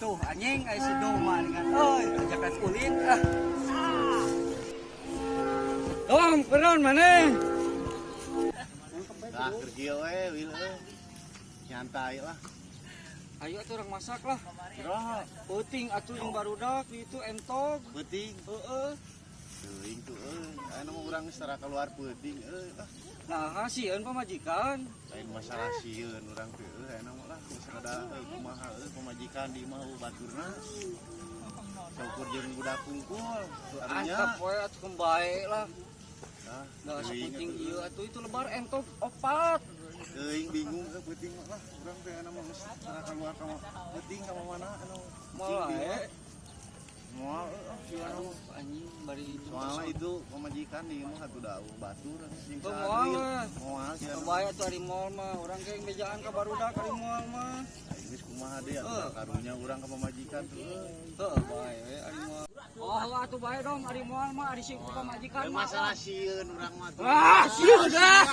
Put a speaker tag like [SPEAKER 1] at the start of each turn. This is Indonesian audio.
[SPEAKER 1] tuh anjing ai si Doma dengan ajakan ulin Dom, keron mana?
[SPEAKER 2] Lah kerja we, wil nyantai lah.
[SPEAKER 1] Ayo atuh orang masak lah.
[SPEAKER 2] Kira
[SPEAKER 1] Penting atuh yang barudak itu entog.
[SPEAKER 2] penting. Teuing tuh anu mah urang secara keluar penting
[SPEAKER 1] Nah, hasieun pamajikan.
[SPEAKER 2] lain masalah sieun urang teh anu mah lah sada kumaha pamajikan di mah baturna. Syukur jeung budak kungkul artinya.
[SPEAKER 1] Antep we atuh kembae lah.
[SPEAKER 2] Nah,
[SPEAKER 1] Da sapenting ieu atuh itu lebar entog opat.
[SPEAKER 2] teuing bingung penting mah lah urang teh anu mah secara keluar ka penting ka mana anu
[SPEAKER 1] Moal
[SPEAKER 2] moal anu
[SPEAKER 1] anjing bari itu.
[SPEAKER 2] soalnya itu pemajikan di mah atuh daun batur jeung
[SPEAKER 1] Moal
[SPEAKER 2] moal sia
[SPEAKER 1] kembae atuh ari moal mah urang ge bejaan ka barudak ari moal mah.
[SPEAKER 2] geus kumaha deui karunya urang ka pemajikan tuh
[SPEAKER 1] Heuh bae we ari moal. Oh atuh bae dong ari moal mah ari si pamajikan mah.
[SPEAKER 2] masalah sieun urang mah
[SPEAKER 1] Ah, sieun dah.